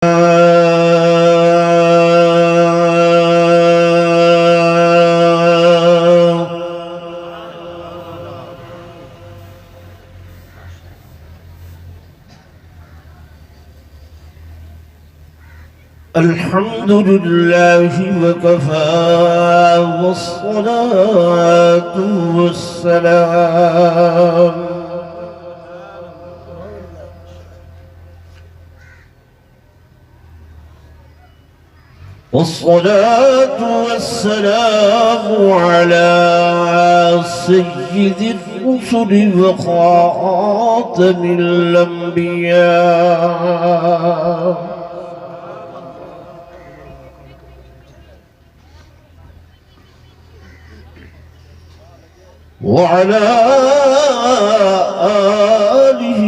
الحمد لله وكفى والصلاة والسلام على سيد الرسل وخاتم الأنبياء وعلى آله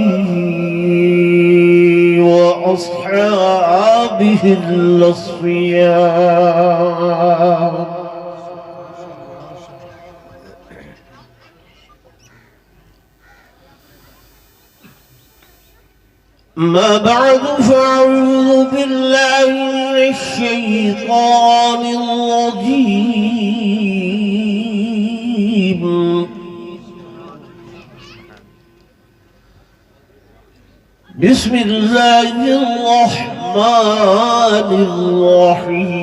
وأصحابه الأصفياء. ما بعد فأعوذ بالله من الشيطان الرجيم. بسم الله الرحمن الرحيم.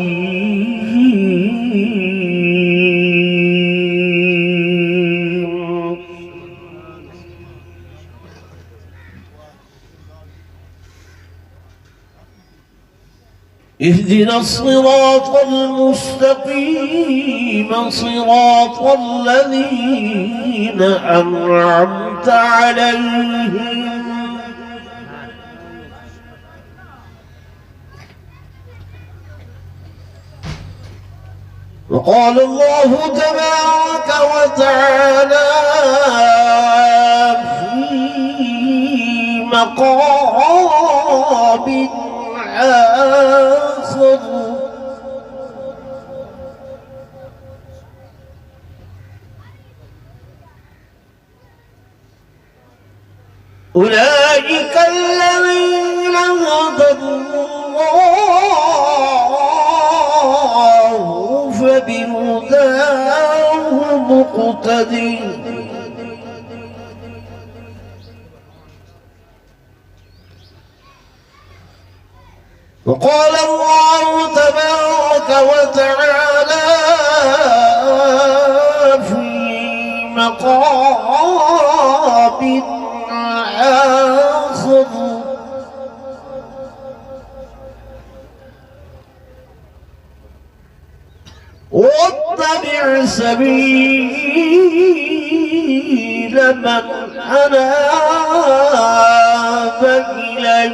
اهدنا الصراط المستقيم صراط الذين أنعمت عليهم وقال الله تبارك وتعالى في مقام آخر: أولئك الذين هدى الله فبهداه مقتدي. وقال الله تبارك وتعالى في مقام آخر: واتبع سبيل من أناب إلي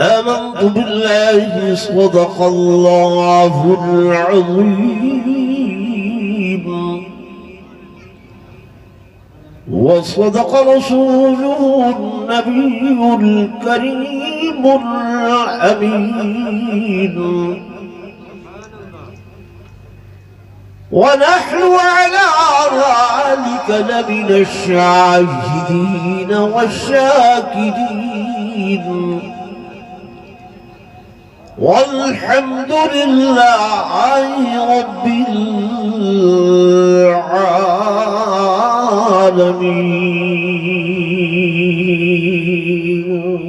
آمنت بالله صدق الله العظيم وصدق رسوله النبي الكريم الأمين. ونحن على ذلك لمن الشاهدين والشاكرين والحمد لله رب العالمين.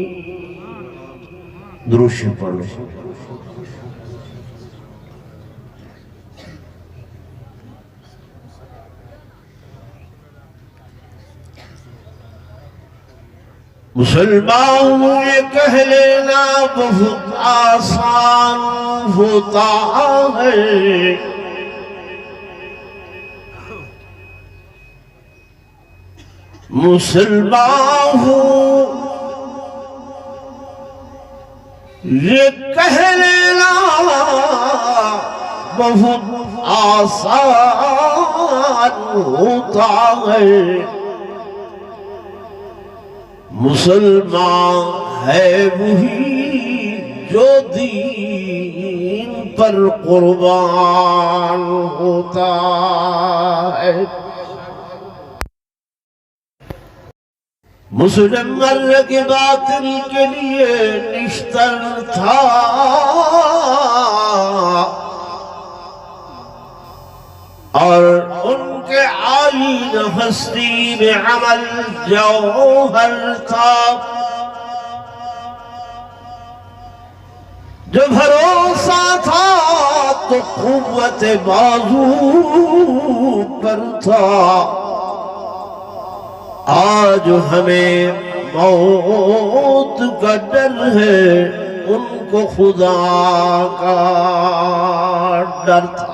درود شریف پڑھ لو. مسلمانوں یہ کہہ لینا بہت آسان ہوتا ہے، مسلمان ہوں یہ کہہ لینا بہت آسان ہوتا ہے، مسلمان ہے وہی جو دین پر قربان ہوتا ہے. مسلم مر کے باطل کے لیے نشتر تھا، اور ان کے آئین ہستی میں عمل جوہر تھا۔ جو بھروسہ تھا تو قوت بازو پر تھا، آج ہمیں موت کا ڈر ہے، ان کو خدا کا ڈر تھا۔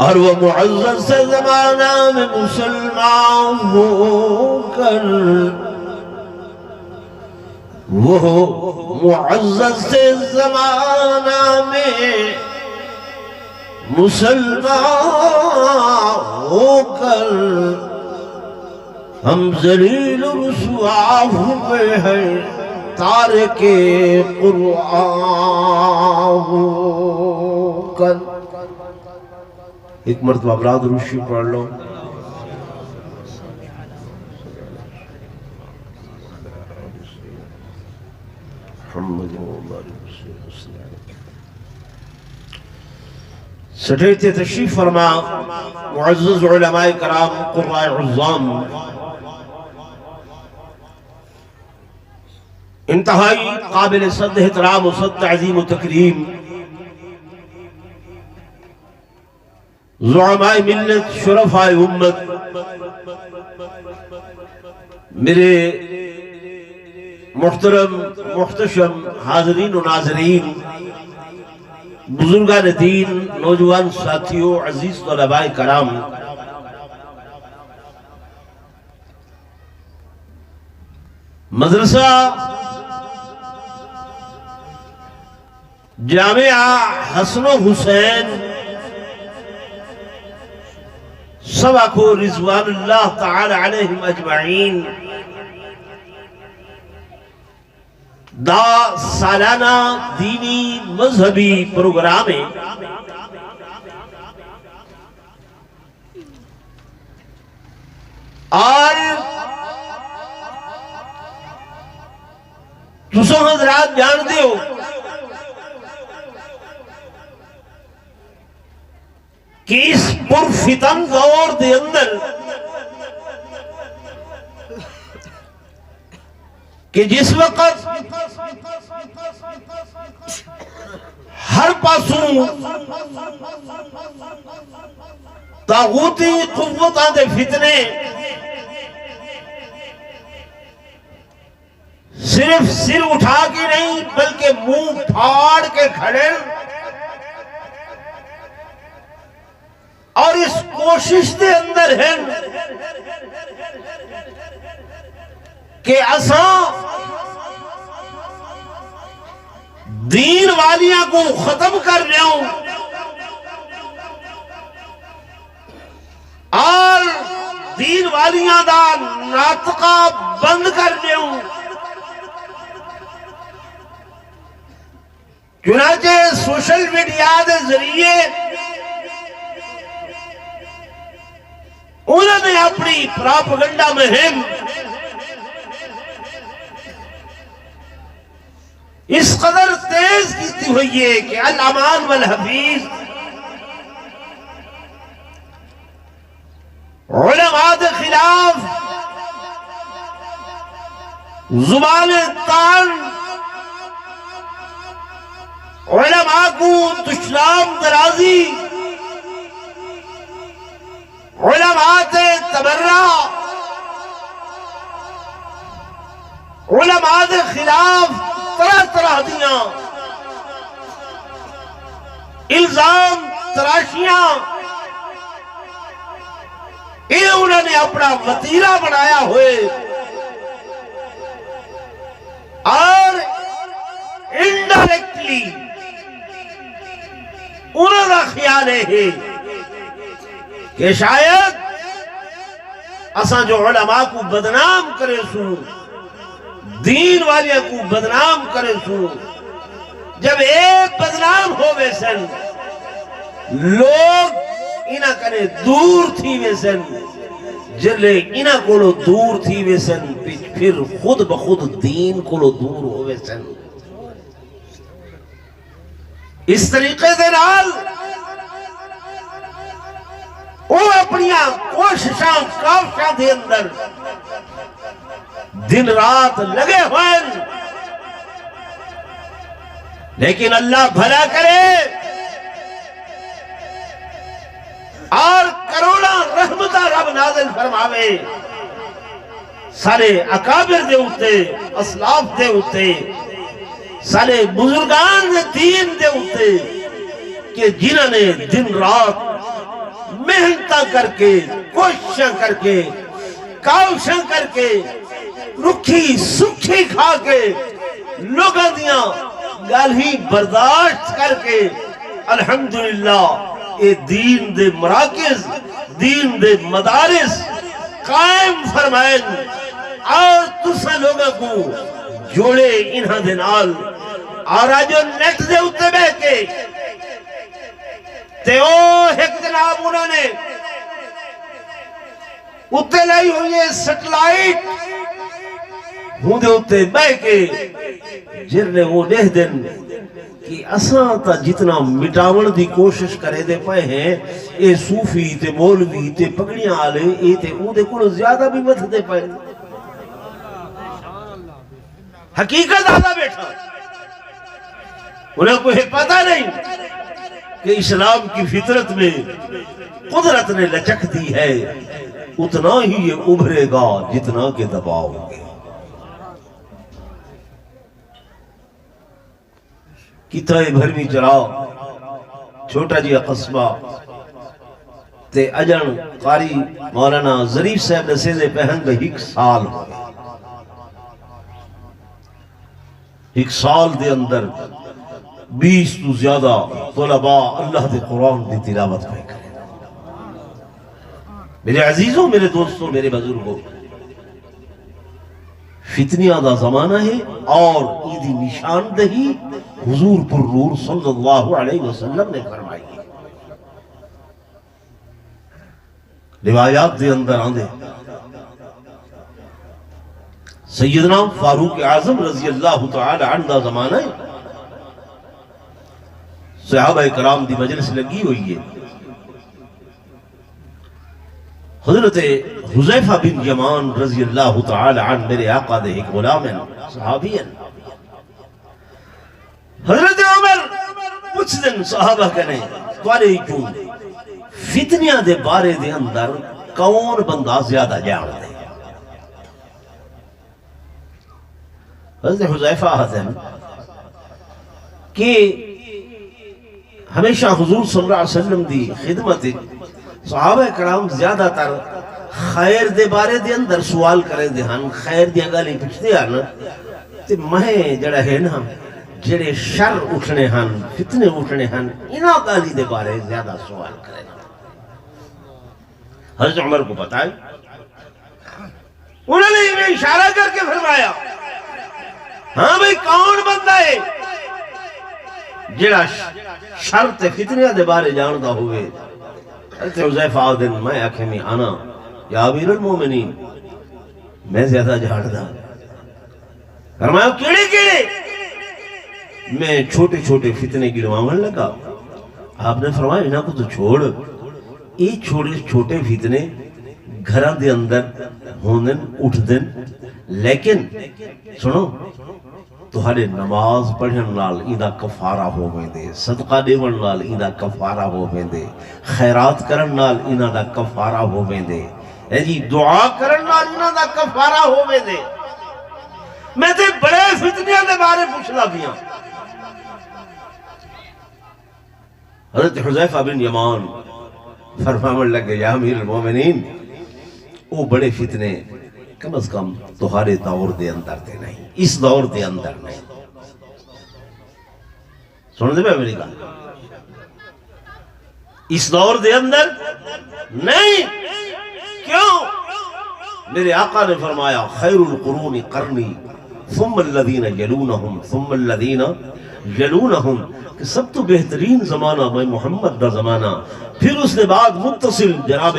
اور وہ معزز سے زمانہ میں مسلمان ہو کر، وہ معزز سے زمانہ میں مسلمان ہو کر، ہم ذلیل و رسوا ہوئے ہیں تارک قرآن ہو کر۔ ایک مرتبہ براد روشی پڑھ لو۔ سٹیج تشریف فرما معزز علماء کرام قراء عظام، انتہائی قابل صد احترام و صد تعظیم و تکریم زعماء ملت، شرفاء امت، میرے محترم محتشم حاضرین و ناظرین، بزرگان دین، نوجوان ساتھیوں، عزیز طلباء کرام، مدرسہ جامعہ حسن و حسین سبق رضوان اللہ تعالی علیہم اجمعین دا سالانہ دینی مذہبی پروگرام ہے۔ اور تسو حضرات جان دیو کہ اس پرفتن دور دے اندر کہ جس وقت ہر پاسوں طاغوتی قوتاں دے فتنے صرف سر اٹھا کے نہیں بلکہ منہ پھاڑ کے کھڑے، اور اس کوشش دے اندر ہیں کہ اساں دین والیاں کو ختم کر رہے ہوں اور دین والیاں دا ناطقہ بند کر رہے ہوں۔ چنانچہ سوشل میڈیا دے ذریعے انہوں نے اپنی پراپگنڈا مہم اس قدر تیز کی ہوئی ہے کہ الامان والحفیظ علماء کے خلاف زبان تان، علماء کو دشنام درازی، علماء تے تبرہ، علماء کے خلاف طرح طرح دیاں الزام تراشیاں، انہوں نے اپنا وتیرہ بنایا ہوئے، اور انڈائریکٹلی انہوں کا خیال ہے کہ شاید اساں جو علماء کو بدنام کرے سو، دین والیاں کو بدنام کرے سو، جب ایک بدنام ہو گئے سن لوگ انہاں کرے دور تھی وے سن، جلے انہ کولو دور تھی ویسن پھر خود بخود دین کولو دور ہو ویسن. اس طریقے دے نال وہ اپنی کوششاں کافشاں دے اندر دن رات لگے ہوئے، لیکن اللہ بھلا کرے اور کروڑا رحمتہ رب نازل فرماوے سارے اکابر دے ہوتے، اسلاف دے ہوتے، سارے بزرگان دین دے ہوتے کہ جنہوں نے دن رات محنتاں کر کے، کوششاں کر کے، کاوشاں کر کے، رکھی سکھی کھا کے، لوگاں دیاں گالہی برداشت کر کے الحمدللہ اے دین دے مراکز، دین دے مدارس قائم فرمائیں اور تسا لوگاں کو جوڑے انہاں دے نال. اور آجو نیٹ دے اتے بہ کے تے او ایک جناب انہوں نے اتے لائی ہوئی ہے سٹلائٹ ہوں دے اتے بہ کے جرنے وہ دہ دن کہ اساں تا جتنا مٹاون دی کوشش کرے دے پائے ہیں اے صوفی تے مولوی تے پگڑیاں آلے اے تے او دے کلو زیادہ بھی مت دے پائے. حقیقت آدھا بیٹھا انہیں کوئی پتہ نہیں کہ اسلام کی فطرت میں قدرت نے لچک دی ہے، اتنا ہی یہ ابھرے گا جتنا کہ دباؤ گے. کتائے بھرمی چلا چھوٹا جی قصبہ تے اجن قاری مولانا ظریف صاحب نے سیدھے پہن دے ایک سال ایک سال دے اندر 20 تو زیادہ طلباء اللہ دے قرآن دی تلاوت پہ کریں. میرے عزیزوں، میرے دوستوں، میرے بزرگوں، فتنیاں دا زمانہ ہے اور ایدی نشاندہی حضور پر نور صلی اللہ علیہ وسلم نے فرمائی. روایات دے اندر آندے سیدنا فاروق اعظم رضی اللہ تعالی عنہ دا زمانہ ہے، صحابہ کرام دی مجلس لگی ہوئی ہے. حضرت حذیفہ بن یمان رضی اللہ تعالی عنہ میرے آقا دے ایک غلام ہیں، صحابی ہیں. حضرت عمر کچھ دن صحابہ کہنے توارے کیوں فتنیاں دے بارے دے اندر کون بندہ زیادہ جان دے. حضرت حذیفہ حسن کہ ہمیشہ حضور صلی اللہ علیہ وسلم دی خدمت صحابہ کرام زیادہ تر خیر دے بارے دے اندر سوال کریں دے ہن، خیر دیا گالی پچھتے ہیں تے مہیں جڑا ہے نا جڑے شر اٹھنے ہن، فتنے اٹھنے ہن، انہاں گالی دے بارے زیادہ سوال کریں. حضرت عمر کو پتا ہے، انہوں نے انہیں اشارہ کر کے فرمایا ہاں بھئی کون بندہ ہے جڑا شر تے فتنیاں دے بارے جاندہ ہوئے. حضرت حذیفہ دن میں آکھے میں آنا یا امیر المومنین میں زیادہ جاندہ. فرمایا کیڑے کیڑے؟ میں چھوٹے چھوٹے فتنے گرواون لگا. آپ نے فرمایا انہاں کو تو چھوڑ، یہ چھوٹے فتنے گھران دے اندر ہوندن اٹھ دن، لیکن سنو تہاڈے نماز پڑھن نال ایندا کفارہ ہووے دے، صدقہ دیون نال ایندا کفارہ ہووے دے، خیرات کرن نال ایندا دا کفارہ ہووے دے، جی دعا کرن نال ایندا دا کفارہ ہووے دے. میں تے بڑے فتنیاں دے بارے پوچھنا پیاں. حضرت حذیفہ بن یمان فرماون لگے یا امیر المومنین وہ بڑے فتنے کم از کم تہارے دور دے اندر دے نہیں، اس دور دے اندر نہیں. سن دے میں میری گل، اس دور دے اندر نہیں. کیوں؟ میرے آقا نے فرمایا خیر القرون قرنی ثم الذین یلونہم ثم الذین یلونہم، کہ سب تو بہترین زمانہ میں محمد دا زمانہ، پھر اس نے بعد متصل جناب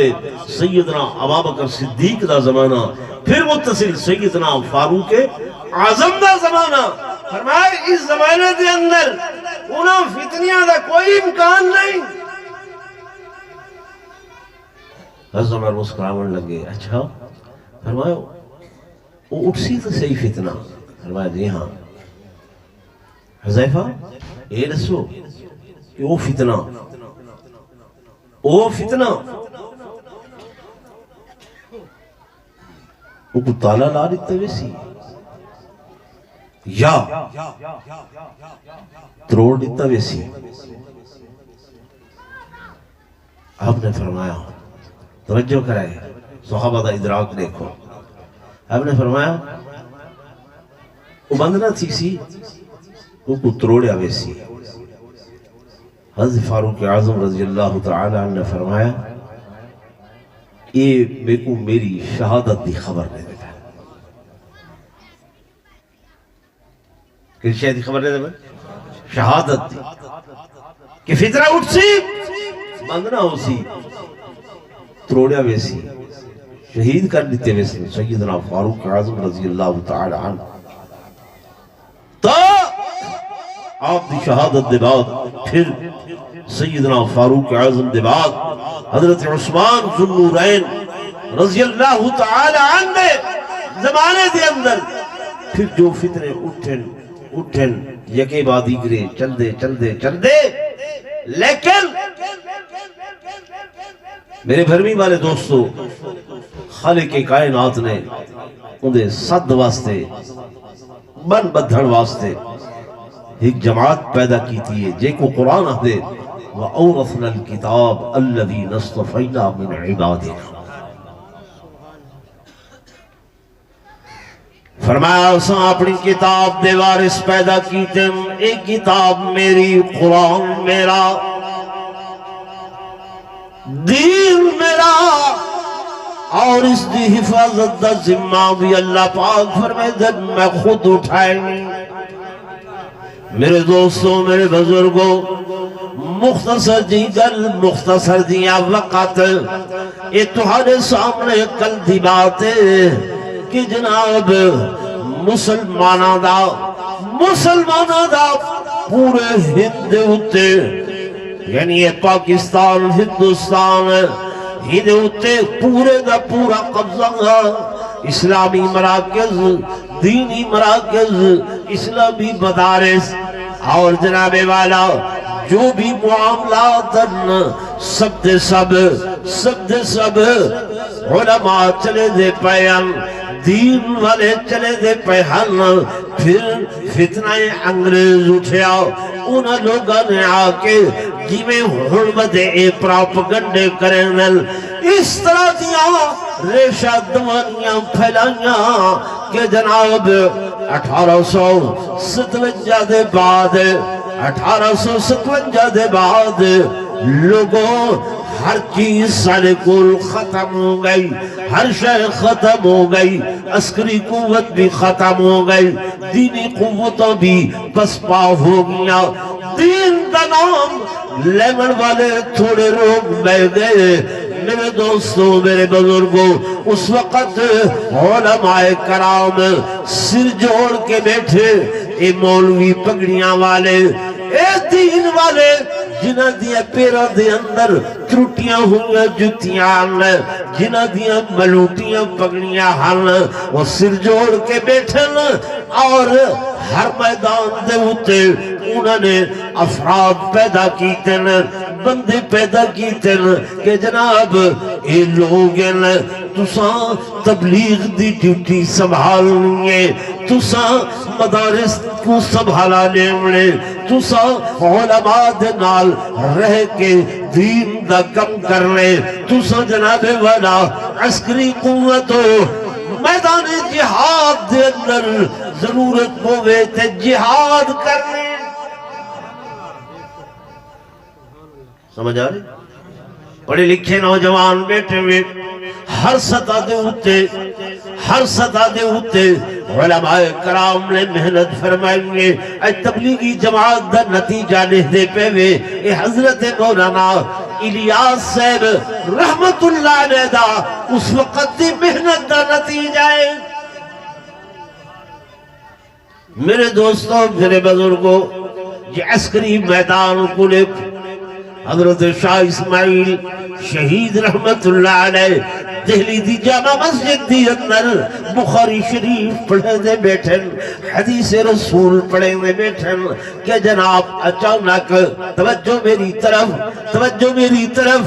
سیدنا ابابکر صدیق دا زمانہ، پھر متصل سیدنا فاروق اعظم دا زمانہ۔ فرمائے اس زمانے دے اندر انہاں فتنیاں دا کوئی امکان نہیں۔ حضرت عمر مسکراون لگے، اچھا فرمایا وہ اٹھ سی تو صحیح فتنہ؟ فرمایا جی ہاں۔ حذیفہ یہ دسو کہ وہ فتنہ وہ کو تالا لا دیتا ویسی یا تروڑ دیتا ویسی؟ آپ نے فرمایا، توجہ کرائے صحابہ دا ادراک دیکھو، آپ نے فرمایا وہ بند نہ تھی سی، وہ کو تروڑیا ویسی۔ حضرت فاروق اعظم رضی اللہ تعالی عنہ نے فرمایا یہ بے کو میری شہادت دی خبر دے دے گا۔ کس شہد دی خبر دے دے گا؟ شہادت دی کہ فتنہ اٹھ سی بند نہ ہو سی، تروڑیا ویسی، شہید کر دیتے ویسی سیدنا فاروق اعظم رضی اللہ تعالی عنہ۔ تو آپ دی شہادت دے بعد پھر سیدنا فاروق اعظم دے بعد حضرت عثمان ذو النورین رضی اللہ تعالی عنہ زمانے دے اندر پھر جو فتنے اٹھن یکے بعد دیگرے چل دے لیکن میرے بھرمی والے دوستو، خالق کائنات نے انہیں صد واسطے بن بدھن واسطے ایک جماعت پیدا کی تھی جے کو قرآن دے وَأَوْرَثْنَا الْكِتَابَ الَّذِينَ اصْطَفَيْنَا مِنْ عِبَادِنَا۔ فرمایا اساں اپنی کتاب دے وارث پیدا کیتے، ایک کتاب میری، قرآن میرا، دین میرا، اور اس دی حفاظت دا ذمہ بھی اللہ پاک فرمائے دن میں خود اٹھائیں۔ میرے دوستوں، میرے بزرگوں، مختصر دی گل، مختصر دیا وقت یہ تمہارے سامنے کل دی بات ہے کہ جناب مسلمانہ دا پورے ہند ہوتے، یعنی یہ پاکستان ہندوستان ہند ہوتے پورے دا پورا قبضہ، اسلامی مراکز، دینی مراکز، اسلامی مدارس اور جناب والا جو بھی معاملات سب دے سب علماء چلے دے پیان، دین والے چلے دے پیان۔ پھر فتنہ انگریز اٹھیا، انہاں لوگاں نے آکے جیویں حرمت پراپگنڈے کریں اس طرح دیا ریشہ دوانیاں پھیلائیاں کہ جناب 1857 دے بعد 1857 دے بعد لوگوں ہر چیز سارے کل ختم ہو گئی، ہر شے ختم ہو گئی، عسکری قوت بھی ختم ہو گئی، دینی قوتوں بھی پسپا ہو گیا، دین دا نام لیمن والے تھوڑے روگ بہ گئے۔ میرے دوستوں، میرے بزرگوں، اس وقت علماء کرام سر جوڑ کے بیٹھے، اے مولوی پگڑیاں والے، اے دین والے جنہ دیا پیرہ دے اندر ترٹیاں ہوئے جتیاں، جنہ دیا ملوٹیاں پگڑیاں ہن، وہ سر جوڑ کے بیٹھن اور ہر میدان دے ہوتے انہوں نے افراد پیدا کیتے، بندے پیدا کیتے کہ جناب اے لوگ تساں تبلیغ دی ڈیوٹی سنبھالنی ہے، تساں مدارس کو سنبھالا لیمنے، تساں علماء دے نال رہ کے دین دا کم کرنے، تساں جناب والا عسکری قوت ہو، میدان جہاد دے اندر ضرورت ہوئے تے جہاد کرنے۔ سمجھ آ رہی؟ پڑھے لکھے نوجوان بیٹھے ہوئے ہر سطح دے ہوتے علماء کرام نے محنت فرمائیں گے تبلیغی جماعت دا نتیجہ نہیں دے پے وے اے حضرت مولانا الیاس صاحب رحمت اللہ علیہ دا اس وقت دی محنت دا نتیجہ ہے۔ میرے دوستوں میرے بزرگوں یہ عسکری میدان کو لے حضرت شاہ اسماعیل شہید رحمت اللہ علیہ دہلی دی جامع مسجد دی اندر بخاری شریف پڑھے دے بیٹھن حدیث رسول پڑھے دے بیٹھن کہ جناب اچانک توجہ میری طرف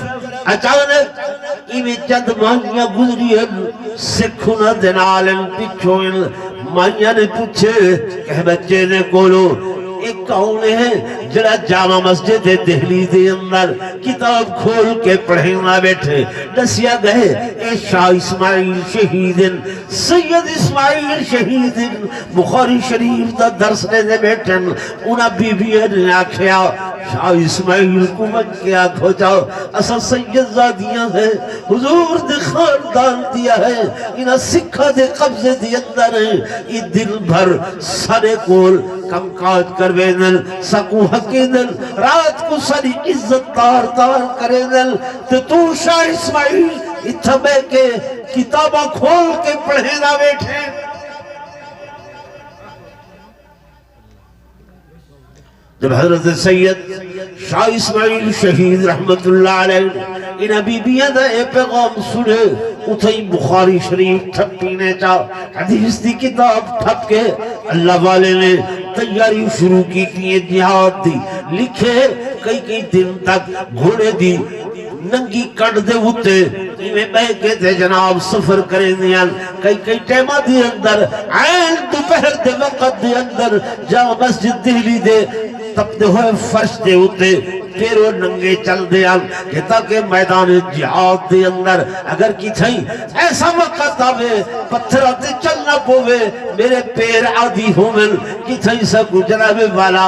اچانک ایویں چند مانیاں گزری سکھونا دنالن پچھوئن مانیاں نے پوچھے کہ بچے نے کولو ایک کون ہے جڑا جامع مسجد دہلی دے اندر کتاب کھول کے پڑھنا بیٹھے دسیا گئے اے شاہ اسماعیل شہیدن سید اسماعیل شہیدن بخاری شریف دا درس لے دے بیٹھن انہا بی بی نے آکھیا شاہ اسماعیل کو مکہ آکھو جاؤ اسا سید زادیاں ہے حضور دے خاندان دیا ہے انہا سکھا دے قبضے دے اندر ہے یہ دل بھر سارے کول کم کاج کروے دل سکو حقی دل رات کو ساری عزت تار کرے دل تو شاہ اسماعیل اتھا بے کے کتابہ کھول کے پڑھے نہ بیٹھے۔ جب حضرت سید شاہ اسماعیل شہید رحمت اللہ علیہ انہا بی بیاں دا اے پیغام سنے اتھائی بخاری شریف ٹھپ پینے چاہ حدیث دی کتاب ٹھپ کے اللہ والے نے تیاری شروع کی جہاد دی لکھے کئی دن تک گھوڑے دی ننگی کٹ دے ہوتے میں بے کے تھے جناب سفر کریں دیاں کئی ٹیمہ دی اندر عین دوپہر دے وقت دے اندر جہاں مسجد دہلی دے تپتے ہوئے فرش دے ہوتے پیرو ننگے چل دیا کہ تاکہ میدان جہاد دے اندر اگر کی تھیں ایسا وقت آوے پتھراتے چلنا پوے میرے پیر عادی ہومن کی تھیں سا جناب والا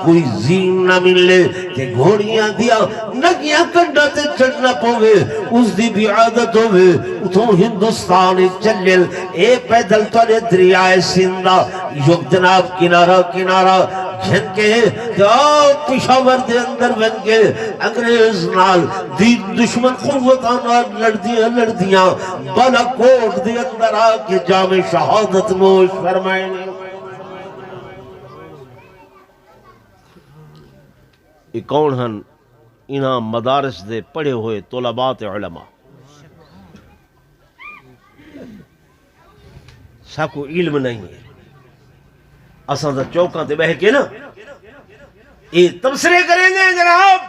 کوئی زین نہ ملے کہ گھوڑیاں دیا نگیاں کنڈاتے چلنا پوے اس دی بھی عادت ہوئے اتھوں ہندوستان چلل اے پیدل توڑے دریائے سندہ یک جناب کنارہ جھن کے پشاور دے اندر بن کے انگریز نال دین دشمن قوتاں لڑدیاں بالا کوٹ دے اندر آکے جامع شہادت نوش فرمائیں۔ یہ کون ہن انہاں مدارس دے پڑھے ہوئے طلبات علماء ساکو علم نہیں ہے اساں دا چوکاں تے بہ کے نا یہ تبصرے کریں گے جناب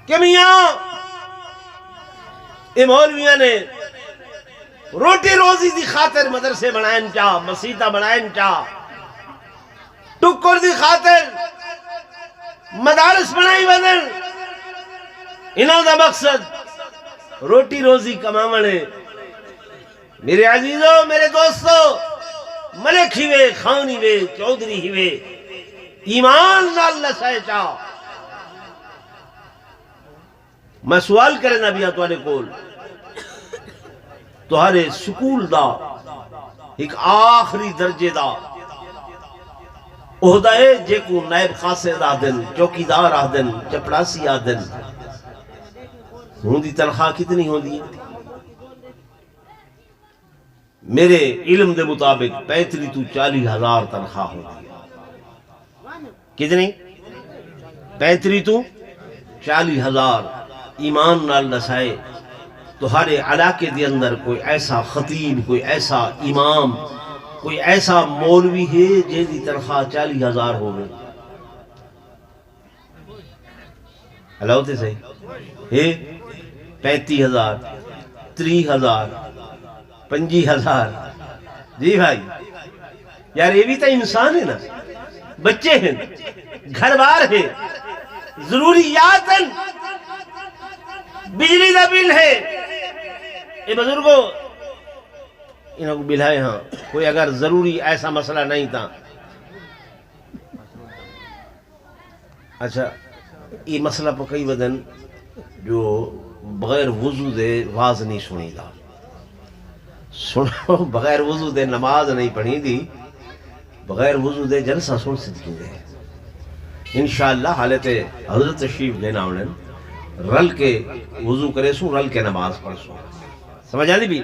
کہ میاں یہ مولویاں نے روٹی روزی دی خاطر مدرسے بنائیں چاہ مسیطہ بنائیں چاہ ٹکر دی خاطر مدارس بنائی بدن انہاں دا مقصد روٹی روزی کمامنے۔ میرے عزیزوں میرے دوستوں ملک ہی وے خانی وے چودری ہی وے ایمان نال لسائے چاہ میں سوال کرے نبیاں توانے کول تہارے سکول دا ایک آخری درجے دا عہدہ ہے جے کو نائب قاصد آدن چوکیدار آدن چپڑاسی آدن ہوندی تنخواہ کتنی ہوندی ہے؟ میرے علم دے مطابق 35 تو 40,000 تنخواہ ہوتی ہے۔ کتنی؟ 35 تو 40,000 ایمان نال نسائے تو ہر علاقے دے اندر کوئی ایسا خطیب کوئی ایسا امام کوئی ایسا مولوی ہے جے دی تنخواہ 40,000 ہو گئے اللہ ہوتے صحیح ہے 35,000 30,000 50,000 جی بھائی یار یہ بھی تو انسان ہے نا بچے ہیں گھر بار ہے ضروریات ہیں بجلی دا بل ہے یہ بزرگوں انہوں کو بلائے ہاں کوئی اگر ضروری ایسا مسئلہ نہیں تھا اچھا یہ مسئلہ پہ کئی بدن جو بغیر وضو دے واز نہیں سنی دا سنو بغیر وضو دے نماز نہیں پڑھی دی، بغیر وضو دے جلسہ سن سکتی دے انشاءاللہ حالت حضرت تشریف لینا انہیں رل کے وضو کرے سوں، رل کے نماز پڑھ سوں. سمجھ آدھی بھی؟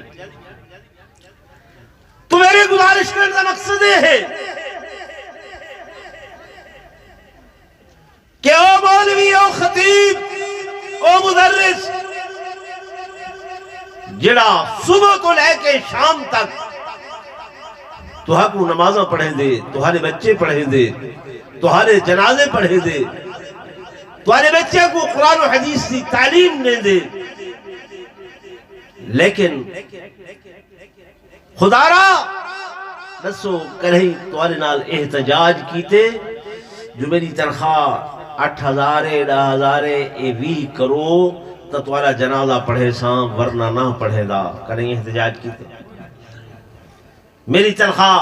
تو میری گزارش کرنے کا مقصد یہ ہے کہ او مولوی، او خطیب، او مدرس جڑا صبح کو لے کے شام تک تہاکو نمازاں پڑھیں دے، تہارے بچے پڑھیں دے، تہارے جنازے پڑھیں دے، تہارے بچے کو قرآن و حدیث کی تعلیم دے دے، لیکن خدا را دسو کرہی تہارے نال احتجاج کیتے جو میری تنخواہ 8,000 10,000 اے 20 کرو تو تمہارا جنازہ پڑھے ساں ورنہ نہ پڑھے دا، کریں احتجاج کیتے. میری تنخواہ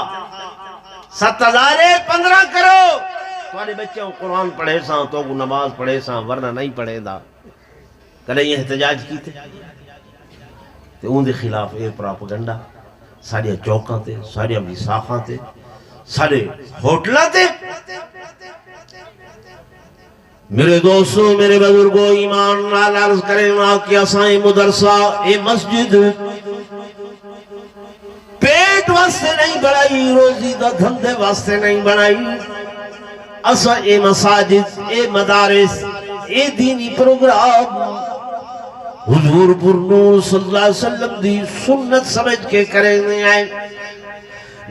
7,000 15 کرو، تمہارے بچے قرآن پڑھے ساں تو نماز پڑھے ساں ورنہ نہیں پڑھے دا، کریں احتجاج کیتے. تے ان دے خلاف اے پراپگنڈا سارے چوکاں تے، سارے وساخاں تے، سارے ہوٹلاں تے. میرے دوستوں، میرے بزرگوں، ایمان نال عرض کریں نا کہ اسائیں مدرسہ اے مسجد پیٹ واسطے نہیں بنائی، روزی دا دھندے واسطے نہیں بنائی. اسا اے مساجد، اے مدارس، اے دینی پروگرام حضور پر نور صلی اللہ علیہ وسلم دی سنت سمجھ کے کریں نہیں آئے.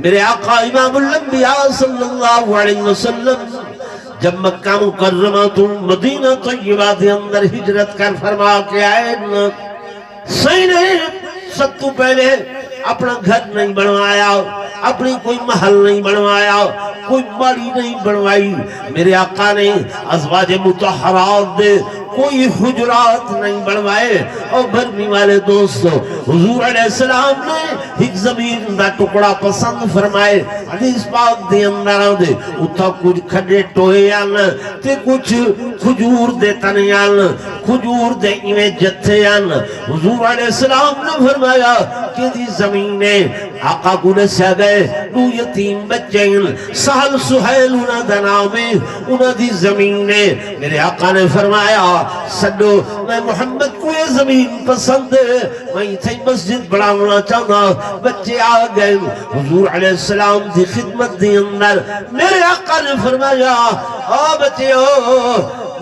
میرے آقا امام الانبیاء صلی اللہ علیہ وسلم جب مکہ مکرمہ تو مدینہ طیبہ دے اندر ہجرت کر فرما کے آئے، صحیح نہیں سب تو پہلے اپنا گھر نہیں بنوایا، اپنی کوئی محل نہیں بنوایا، کوئی باڑی نہیں بنوائی. میرے آقا نے ازواج مطہرات دے کوئی حجرات نہیں بنوائے. اور برمی والے دوستو، حضور علیہ السلام نے ایک زمین دا ٹکڑا پسند فرمائے. حدیث پاک دے اندر دے اتھا کچھ کھڑے ٹوئے آن تے کچھ کھجور دے تنے آن، کھجور دے ایویں جتھے آن. حضور علیہ السلام نے فرمایا کہ دی زمینیں آقا کو نسیا گئے دو یتیم بچے سہل سہیل انہ دناؤ میں انہ دی زمینیں. میرے آقا نے فرمایا سڈو میں محمد کو یہ زمین پسند ہے، میں تھی مسجد بڑھانا چاہنا. بچے آ گئے حضور علیہ السلام دی خدمت دی اندر. میرے آقا نے فرمایا بچے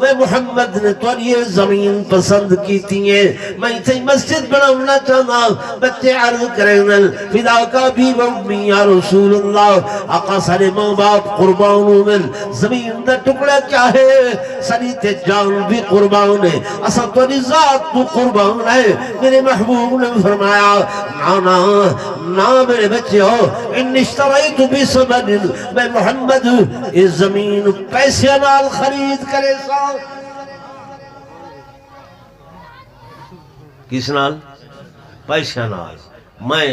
میں محمد نے تو یہ زمین پسند کی تھی ہے، میں تھی مسجد بڑھانا چاہنا. بچے عرض کریں فدا کا بھی ومی یا رسول اللہ. آقا سارے ماں باپ قربانوں میں زمین دا ٹکڑا چاہے ساری تے جان بھی قربان ہے، اسا تو ذات تو قربان ہے. میرے محبوب نے فرمایا نا میرے بچے ہو، ان اشتریت بثمن، میں محمد اس زمین پیسے نال خرید کرے سا. کس نال؟ پیسے نال. میں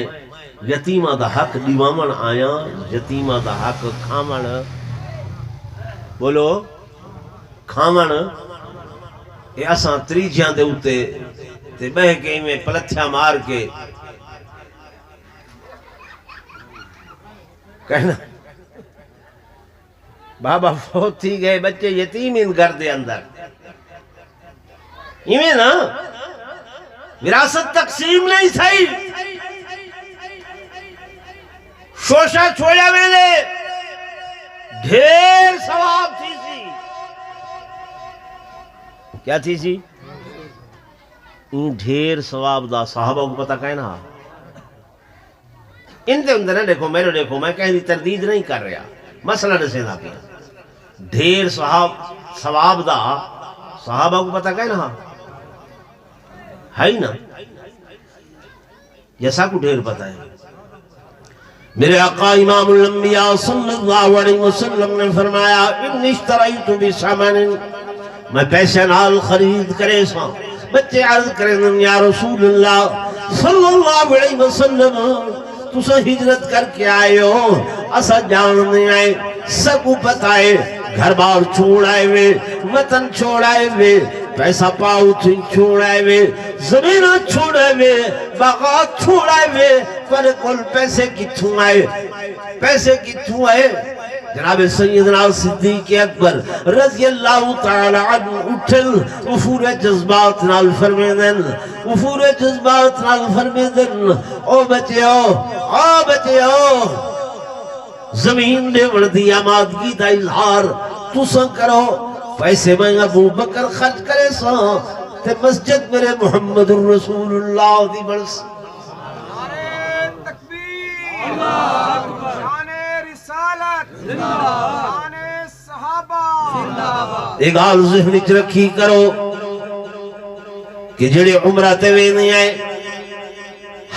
یتیمہ دا حق دیوامن آیا، یتیمہ دا حق کھامن، بولو کھامن. اے اساں تریجیاں دے ہوتے تے بہ کے میں پلتھیا مار کے کہنا بابا فوت تھی گئے بچے یتیم ان گھر دے اندر. ایویں نا وراثت تقسیم نہیں تھی، شوشہ چھوڑیا میں نے ڈھیر ثواب تھی سی. کیا تھی سی؟ ان ڈھیر ثواب دا صحابہ کو پتہ کہنا. ان دے اندر نہ دیکھو میرے دیکھو، میں کہیں دی تردید نہیں کر رہا، مسئلہ نسے نہ کیا. ڈھیر ثواب دا صحابہ کو پتہ کہنا ہے ہی نا، جیسا کو ڈھیر پتہ ہے. میرے آقا امام الانبیاء صلی اللہ علیہ وسلم نے فرمایا ان اشتریت بثمن، میں پیسے نال خرید کرے سا. بچے عرض کریں یا رسول اللہ صلی اللہ علیہ وسلم تسا ہجرت کر کے آئے ہو، اسا جاننے آئے، سب کو پتہ ہے گھر بار چھوڑ آئے ہوئے، وطن چھوڑ آئے ہوئے، پیسہ پاؤ تھی چھوڑائے وے زمینہ چھوڑائے وے باغات چھوڑائے وے پر کل پیسے کی چھوڑائے پیسے کی چھوڑائے جناب سیدنا صدیق اکبر رضی اللہ تعالی عنہ اٹھل وفور جذبات نال فرمیدن وفور جذبات نال فرمیدن او بچیو زمین میں وردی آمادگی دا اظہار تُساں کرو پیسے میں ابو بکر خرچ کرے سا تے مسجد میرے محمد الرسول اللہ دی برس نعرہ تکبیر شان رسالت شان صحابہ ایک آل ذہنی رکھی کرو کہ جڑے عمرہ تے وے نہیں آئے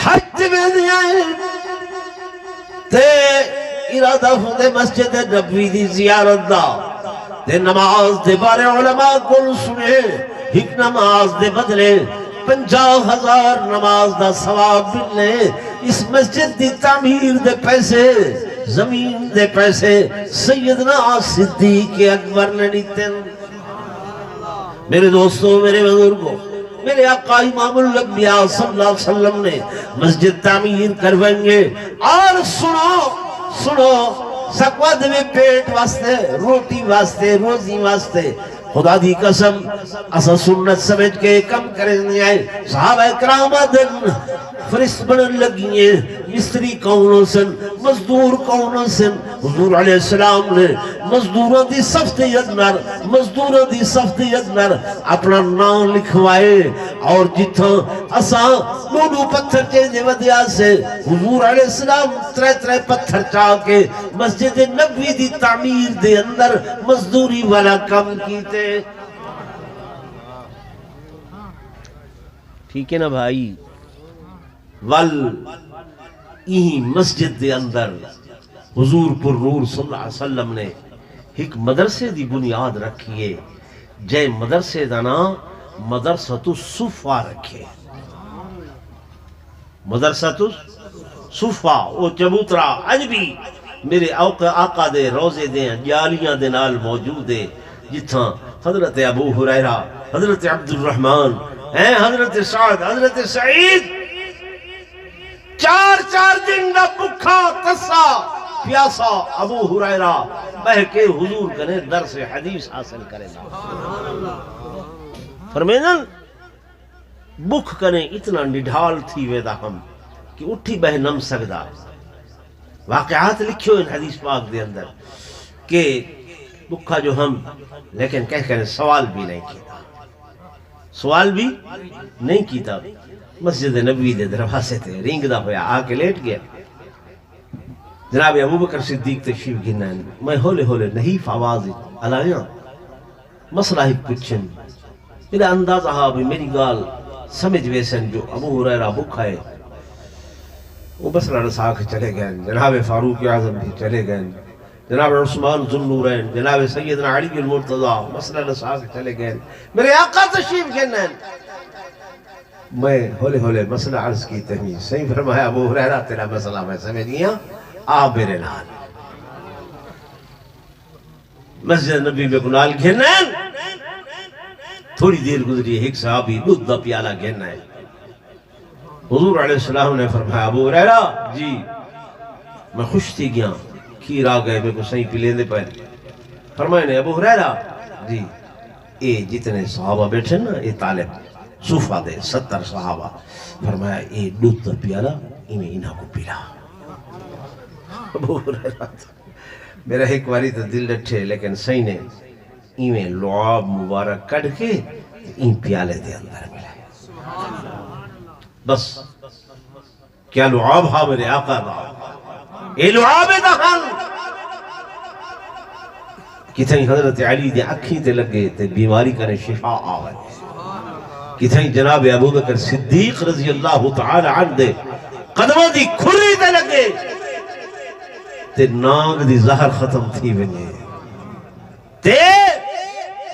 حج تے وے نہیں آئے تے ارادہ فندے مسجد نبوی دی زیارت دا تے نماز دے بارے علماء کل سنے ایک نماز دے بدلے 50,000 نماز دا ثواب ملنے اس مسجد دی تعمیر دے پیسے زمین دے پیسے سیدنا صدیق اکبر نے دیتے میرے دوستوں میرے بزرگوں میرے آقا امام الانبیاء صلی اللہ علیہ وسلم نے مسجد تعمیر کروائیں گے اور سنو سکواد میں پیٹ واسطے روٹی واسطے روزی واسطے خدا دی قسم اسا سنت سمجھ کے کم کریں نہیں آئے صحابہ اکرام دن فرست بنن لگی ہیں مستری کونوں سن مزدور کونوں سن حضور علیہ السلام نے مزدوروں دی صفت یدنر مزدوروں دی صفت یدنر اپنا نام لکھوائے اور جتھا اسا نونو پتھر چیزے ودیا سے حضور علیہ السلام ترے پتھر چاہ کے مسجد نبوی دی تعمیر دے اندر مزدوری والا کم کیتے ٹھیک ہے نا بھائی ول یہی مسجد دے اندر حضور پر نور صلی اللہ علیہ وسلم نے ایک مدرسے دی بنیاد رکھیے جے مدرسے دا نام مدرسۃ الصفا رکھے مدرسۃ الصفا وہ چبوترا اج بھی میرے آقا دے روزے دے جالیاں دے نال موجود ہے جتھاں حضرت ابو ہریرہ حضرت عبد الرحمن حضرت سعد حضرت سعید چار دن دا بکھا تسا پیاسا ابو ہریرہ بہ کے حضور کنے درس حدیث حاصل کرے فرمیدن بکھ کنے اتنا نڈھال تھی ویدہ ہم کہ اٹھی بہ نم سکدا واقعات لکھو ان حدیث پاک دے اندر کہ بکھا جو ہم لیکن کہنے سوال بھی نہیں کیتا مسجد نبوی دے دروازے تے رینگ دا ہویا آ کے لیٹ گیا جناب ابو بکر صدیق تشریف گھنا میں ہولے نحیف آواز علائیاں مسئلہ ہی پچھن میرا اندازہ ہا بھی میری گال سمجھ ویسن جو ابو ہریرہ بکھا ہے وہ مسئلہ رسا کے چلے گئے جناب فاروق اعظم بھی چلے گئے جناب عثمان ذوالنورین جناب سیدنا علی المرتضیٰ مسئلہ رسا کے چلے گئے میرے آقا تشریف گھنا میں ہولے مسئلہ عرض کی تمیز صحیح فرمایا ابو ہریرہ تیرا مسئلہ میں سمجھ گیا آ میرے نال مسجد نبی میں کنال گھننا تھوڑی دیر گزری ایک صحابی دودھ دا پیالہ گھننا ہے حضور علیہ السلام نے فرمایا ابو ہریرہ جی میں خوش تھی گیا کھیر آ گئے میں کو صحیح پی لیندے پہلے فرمایا نے ابو ہریرہ جی اے جتنے صحابہ بیٹھے نا اے طالب صوفہ دے 70 صحابہ فرمایا اے دودھ دا پیالہ انہاں کو پیلا ابو ہریرہ میرا ایک واری تو دل ڈٹھے لیکن صحیح نے ایویں لعاب مبارک کٹ کے این پیالے دے اندر ملے بس کیا لعاب ہا میرے آقا دا اے لعاب دا ہن کتنی حضرت علی دے اکھی تے لگے تے بیماری کرے شفا آوے کتنی جناب ابو بکر صدیق رضی اللہ تعالی عنہ دے قدمہ دی کھری تے لگے تے ناگ دی زہر ختم تھی ونجے تے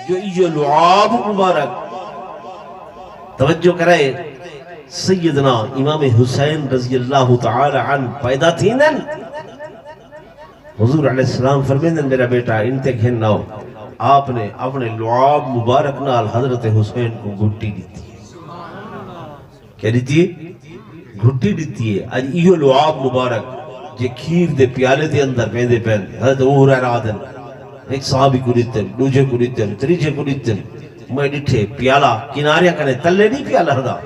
جو یہ لعاب مبارک توجہ کرائے سیدنا امام حسین رضی اللہ تعالی عنہ پیدا تھی نن حضور علیہ السلام فرمیدن میرا بیٹا انتے گھن ناؤ آپ نے اپنے لعاب مبارک نال حضرت حسین کو گھٹی دیتی ہے. کیا دیتی ہے؟ گھٹی دیتی ہے. آج ایو لعاب مبارک جے کھیر دے پیالے دے اندر پیندے پین حضرت ابو ہریرہ آدن ایک صحابی کو دیتن، دوجے کو دیتن، تریجے کو دیتن. میں ڈٹھے پیالہ کناریاں کنے تلے نہیں پیالہ ہدا.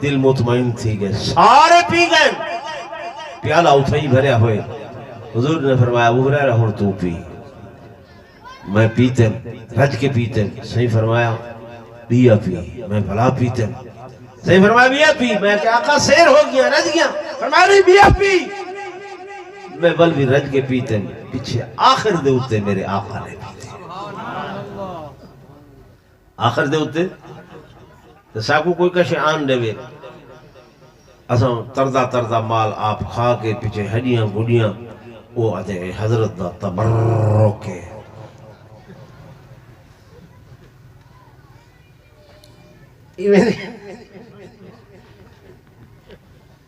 دل مطمئن تھی گئے، سارے پی گئے. پیالہ اتھائی بھریا ہوئے. حضور نے فرمایا ابو ہریرہ ہور تو پی. میں پیتن، رج کے پیتن. صحیح فرمایا بیا پی. میں بھلا پیتن. صحیح فرمایا بیا پی. میں کہ آقا سیر ہو گیا، رج گیا. فرمایا نہیں بیا پی. میں بل بھی رج کے پیتن. پیچھے آخر دے ہوتے میرے آقا نے پیتے. آخر دے ہوتے تو ساکو کوئی کشے آن دے وے. اساں تردہ تردہ مال آپ کھا کے پیچھے ہڈیاں گڑیاں وہ آتے حضرت دا تبرک ہے.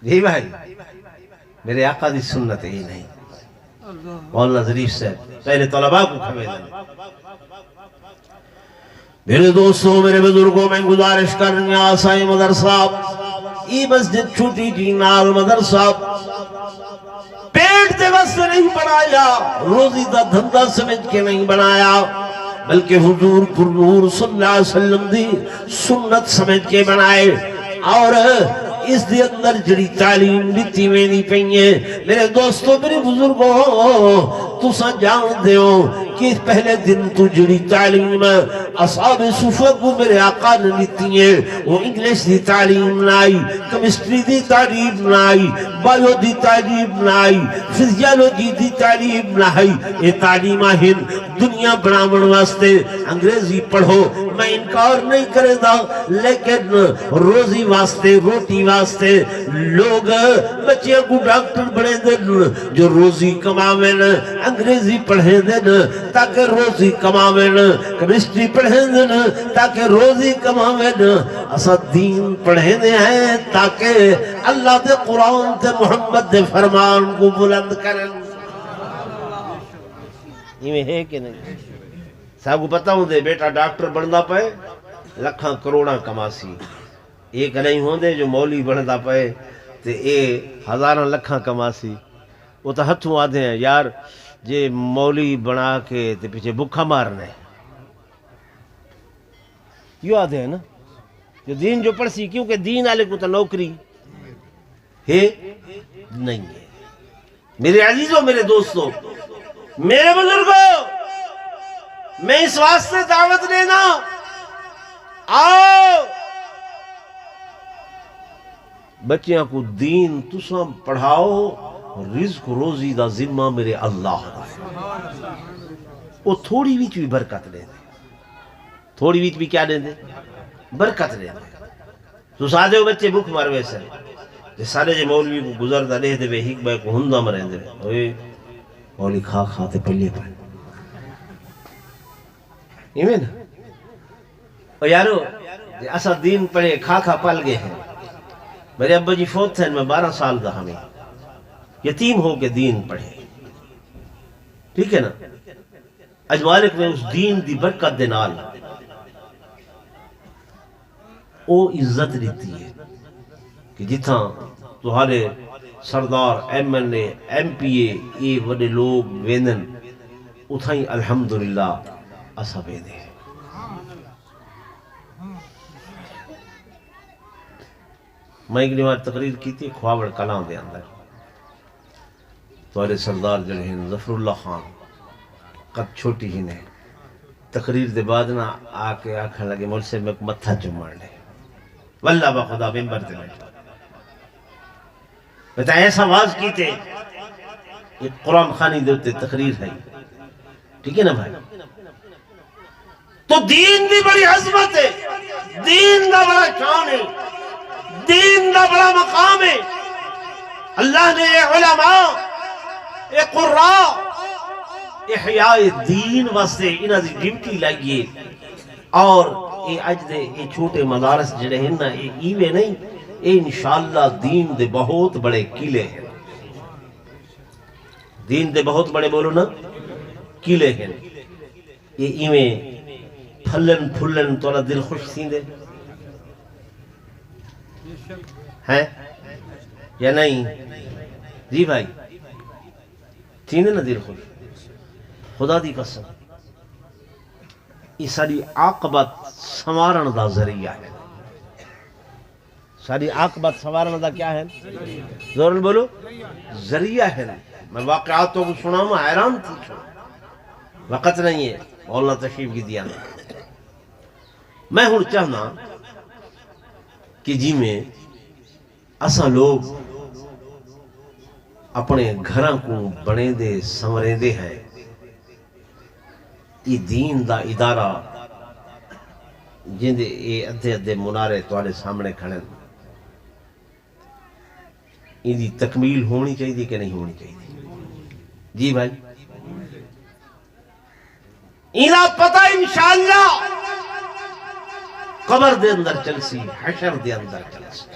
جی بھائی میرے آقا دی سنت ہی نہیں. مولانا ظریف صاحب پہلے طلباء کو کھوے دیں. میرے دوستوں میرے بزرگوں میں گزارش کرنے آسائی مدرسہ ای مسجد چھوٹی جی نال مدرسہ پیٹ دے بس نہیں بنایا، روزی دا دھندہ سمجھ کے نہیں بنایا، بلکہ حضور پر نور صلی اللہ علیہ وسلم دی سنت سمجھ کے بنائے. اور اس دے اندر جڑی تعلیم دیتی میں نہیں پہنیے. میرے دوستوں میرے بزرگوں تو سا جان دیو کہ پہلے دن تو جڑی تعلیم اصحاب صفحہ کو میرے آقا نے دیتی ہے وہ انگلیش دی تعلیم نائی، کیمسٹری دی تعلیم نائی، بایو دی تعلیم نائی، فزیالوجی دی تعلیم نائی. یہ تعلیم ہیں دنیا بناون واسطے. انگریزی پڑھو میں انکار نہیں کرے دا، لیکن روزی واسطے روٹی واسطے لوگ بچیاں کو ڈاکٹر بڑھے دن جو روزی کماوین، انگریزی پڑھے دن تاکہ روزی کماوین، کیمسٹری پڑھے دن تاکہ روزی کماوین. اسا دین پڑھے دے ہیں تاکہ اللہ دے قرآن دے محمد دے فرمان کو بلند کریں. یہ ہے کہ نہیں؟ ساگو پتہ ہوں دے بیٹا ڈاکٹر بندا پے لکھاں کروڑاں کماسی. ایک نہیں ہوں دے جو مولی بندا پے تے اے ہزاراں لکھاں کماسی. وہ تو ہتھوں آدھے ہیں یار جے مولی بنا کے تے پیچھے بکھا مارنے. یوں آدھے ہیں نا جو دین جو پڑھسی، کیونکہ دین آلے کو تو نوکری ہے نہیں ہے. میرے عزیزوں میرے دوستوں میرے بزرگوں میں اس واسطے دعوت دینا آؤ بچیاں کو دین تساں پڑھاؤ. رزق روزی دا ذمہ میرے اللہ دا ہے. وہ تھوڑی ویچ بھی برکت دے دے. تھوڑی ویچ بھی کیا دے دے؟ برکت دے دے. تو سادے ہو بچے بھوک مار ویسے سارے جے مولوی کو گزر دا دے دے بے ہیک بے کو ہندہ مرین دے اوے مولی کھا کھاتے پلے پائے. ایمیں نا اور یارو ایسا دین پڑھے کھا کھا پل گئے ہیں. میرے ابا جی فوت تھے میں 12 سال دا ہمیں یتیم ہو کے دین پڑھے. ٹھیک ہے نا؟ اج مالک نے اس دین دی برکت دے نال او عزت دیتی ہے کہ جتھاں تہارے سردار M N A M P A یہ وڈے لوگ ویندن اتھائیں الحمدللہ اسا ویندے. میں ایک بار تقریر کی تھی خواوڑ کلاں دے اندر. تہارے سردار جڑے ہیں ظفر اللہ خان قد چھوٹی ہی نے تقریر دے بعد نہ آ کے آکھن لگے مجھ سے میں متھا چومن لے. واللہ با خدا ممبر تے بیٹھا بتا ایسا آواز کی تے یہ قرآن خانی دے ہوتے تقریر ہے. ٹھیک ہے نا بھائی؟ تو دین دی بڑی عظمت ہے، دین دا بڑا شان ہے، دین دا بڑا مقام ہے. اللہ نے علماء قراء احیاء دین واسطے انہاں دی ڈیوٹی لگیے. اور اے اج دے اے چھوٹے مدارس جڑے ہیں نا ایویں نہیں، اے انشاءاللہ دین دے بہت بڑے قلعے ہیں. دین دے بہت بڑے بولو نا قلعے ہیں. یہ ایویں پھلن پھلن تولا دل خوش تھیندے ہیں یا نہیں؟ جی بھائی تھیندے نا دل خوش؟ خدا دی قسم یہ ساری عاقبت سنوارن دا ذریعہ ہے. ساری عاقبت سنوارن دا کیا ہے؟ زورن بولو ذریعہ ہے. میں واقعاتوں کو سنا میں حیران تھی. وقت نہیں ہے مولانا تشریف کی دیا. میں ہوں چاہنا کہ جی میں اساں لوگ اپنے گھراں کو بنے دے سنورے دے ہیں. یہ دین دا ادارہ جن یہ ادھے ادھے منارے تواڈے سامنے کھڑے ان دی تکمیل ہونی چاہیے کہ نہیں ہونی چاہیے؟ جی بھائی انہاں پتہ انشاءاللہ قبر دے اندر چلسی، حشر دے اندر چلسی.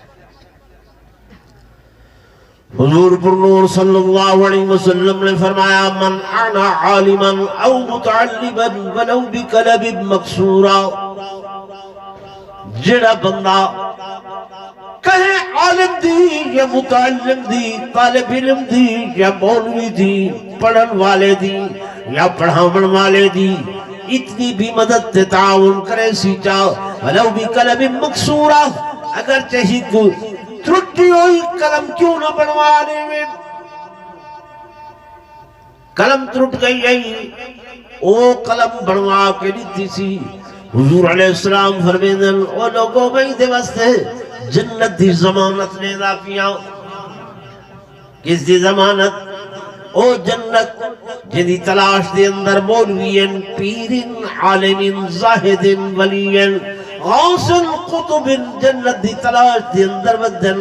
حضور پر نور صلی اللہ علیہ وسلم نے فرمایا من اعنا عالما او متعلما ولو بکلب مکسورا. جڑا بندہ کہے عالم دی یا متعلم دی، طالب علم دی یا مولوی دی، پڑھن والے دی یا پڑھاون والے دی، اتنی بھی مدد تے تعاون کرے سی چاہ ولو بکلب مکسورا، اگر چاہی کو ترٹی ہوئی قلم کیوں نہ بنوانے میں. قلم ترٹ گئی ہے او قلم بنوا کے دیتی سی. حضور علیہ السلام فرمیدن او لوگوں میں دے واسطے جنت دی ضمانت نے دا کیا. کس دی ضمانت؟ او جنت جدی تلاش دے اندر مولوین، پیرن، عالمین، زاہدن، ولیین، غوثن، قطب، جنت دی تلاش دی اندر ودن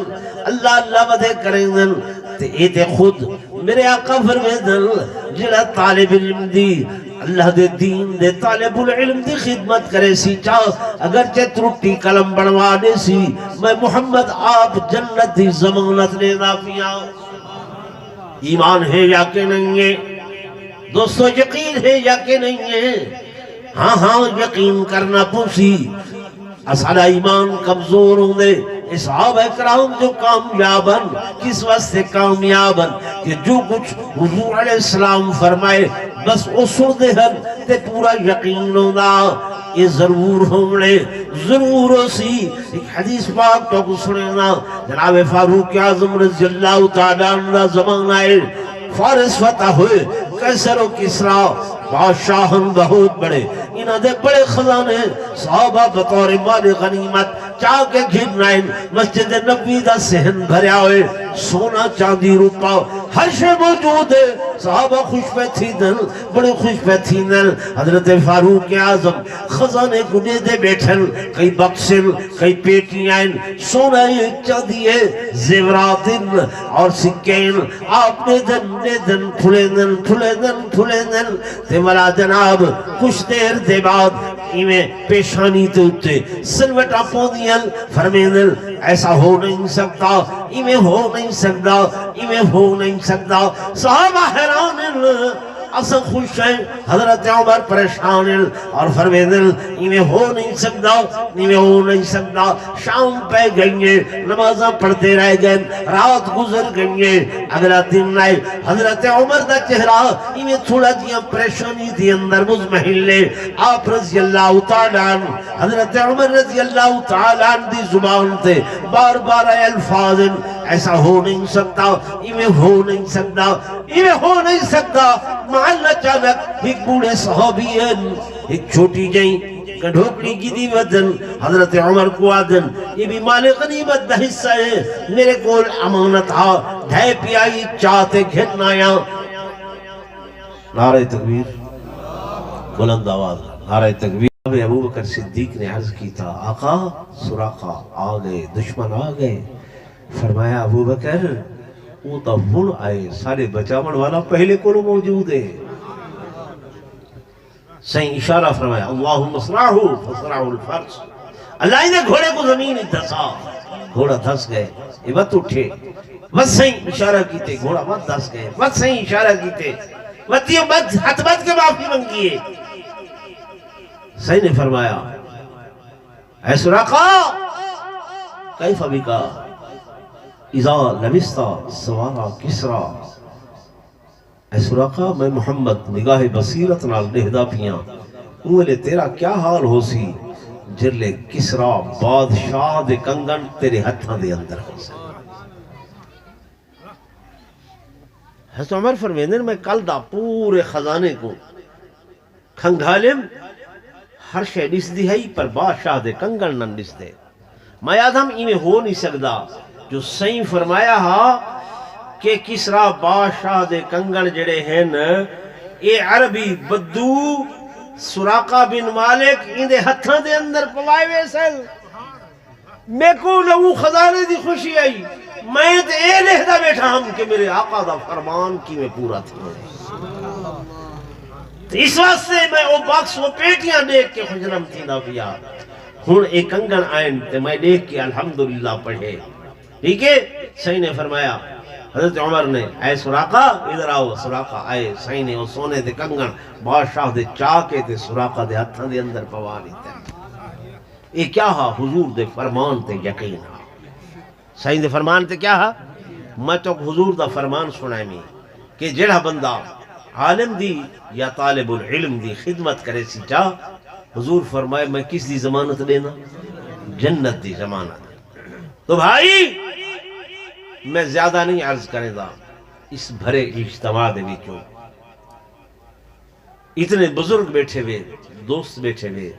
اللہ اللہ ودے کریں دن. تے ایتے خود میرے آقا فرمیدن جڑا طالب علم دی اللہ دے دین دے طالب العلم دی خدمت کرے سی چاہ اگرچہ ترٹی قلم بنوانے سی میں محمد آپ جنت دی ضمانت نے دا پیا. ایمان ہے یا کہ نہیں ہے دوستو؟ یقین ہے یا کہ نہیں ہے؟ ہاں ہاں یقین کرنا پوسی. اساڑا ایمان کمزور ہوں دے. صحابہ کرام جو کامیابن کس واسطے کامیابن کہ جو کچھ حضور علیہ السلام فرمائے بس اسو دے ہن تے پورا یقین ہونا. یہ ضرور ہونے ضرور ہو سی. ایک حدیث پاک تو کو سنینا جناب فاروق اعظم رضی اللہ تعالیٰ عنہ زمانہ فارس فتح ہوئے، قیصر و کسرا بادشاہن بہت بڑے، انہاں دے بڑے خزانے صحابہ بطور مال غنیمت چاہ کے گھرنائیں. مسجد نبوی دا صحن بھریا ہوئے، سونا چاندی روپا ہر شے موجود ہے. صحابہ خوش پہ تھی دن، بڑے خوش پہ تھی دن. حضرت فاروق اعظم خزانے گنے دے بیٹھن، کئی بکسن، کئی پیٹیاں، سونا چاندی زیوراتن اور سکین. آپ نے دن پھلے دن تے والا جناب کچھ دیر دے بعد ایویں پیشانی تے اتے سلوٹا پودیاں فرمیدن ایسا ہو نہیں سکتا، ایویں ہو نہیں سکتا، ایویں ہو نہیں سکتا. صحابہ حیران اسا خوش ہیں. حضرت عمر پریشان اور فرمیدن ایویں ہو نہیں سکتا، ایویں ہو نہیں سکتا. شام پہ گئیں، نمازاں پڑھتے رہ گئے، رات گزر گئیں. اگلا دن آئے، حضرت عمر دا چہرہ ایویں تھوڑا جیاں پریشانی دی اندر مزمحل لے. آپ رضی اللہ تعالیٰ عنہ حضرت عمر رضی اللہ تعالیٰ عنہ دی زبان تے بار بار الفاظ ایسا ہو نہیں سکتا، ایویں ہو نہیں سکتا، ایویں ہو نہیں سکتا. محل اچانک ایک بوڑھے صحابی ہیں، ایک چھوٹی جائیں ڈھوکڑی کی دی ودن حضرت عمر کو آدن یہ بھی مال غنیمت دا حصہ ہے، میرے کول امانت ہا ڈھائی پیائی چاہتے گھرنایا. نعرہ تکبیر، بلند آواز نعرہ تکبیر. ابو بکر صدیق نے عرض کی تھا آقا سراقہ آ گئے، دشمن آ گئے. فرمایا ابو بکر وہ تو ہن آئے، سارے بچاون والا پہلے کو موجود ہے. صحیح اشارہ فرمایا اللہم اسرعہو فسرعو الفرس. اللہ نے گھوڑے کو زمین دھسا، گھوڑا دھس گئے. یہ بات اٹھے بس صحیح اشارہ کیتے، گھوڑا مت دھس گئے، بس صحیح اشارہ کیتے، بس یہ بات ہتھ بات کے معافی منگیے. صحیح نے فرمایا اے سراقہ کیف بکا اذا لبستا سوارا کسرا، اے سراقہ میں محمد نگاہ بصیرت نال دیکھدا پیاں اوے تیرا کیا حال ہو سی جلے کسرا بادشاہ دے کنگن تیرے ہتھاں دے اندر ہو سی۔ حضرت عمر فرمیندن میں کل دا پورے خزانے کو کھنگھالم ہر شے ڈس دی ہے پر بادشاہ دے کنگن نہ ڈس دے۔ میں آدم ایویں ہو نہیں سکدا جو صحیح فرمایا ہا کہ کسرا بادشاہ دے کنگن جڑے ہیں اے عربی بدو سراقہ بن مالک ان دے ہتھاں دے اندر پوائے ویسل۔ میں کو لو خزانے دی خوشی آئی، میں تے اے لکھدا بیٹھا ہم کہ میرے آقا دا فرمان کی میں پورا تھی۔ اس واسطے میں او باکس وہ پیٹیاں دیکھ کے خوشنم تھی دا پیا ہن ایک کنگن آئین تے میں دیکھ کے الحمدللہ پڑھے۔ ٹھیک ہے، صحیح نے فرمایا حضرت عمر نے اے سراقہ ادھر آؤ، سراقہ آئے، صحیح نے وہ سونے دے کنگن بادشاہ دے چاکے تے سراقہ دے ہتھاں دے اندر پوا لیتے یہ کیا ہا حضور دے فرمان تے یقین ہا، صحیح دے فرمان تے کیا ہا میں تو حضور دا فرمان سنائے میں کہ جڑا بندہ عالم دی یا طالب العلم دی خدمت کرے سی چاہ حضور فرمائے میں کس دی ضمانت دینا، جنت دی ضمانت۔ تو بھائی میں زیادہ نہیں عرض کرے دا، اس بھرے اجتماع دے وچوں اتنے بزرگ بیٹھے ہوئے، دوست بیٹھے ہوئے،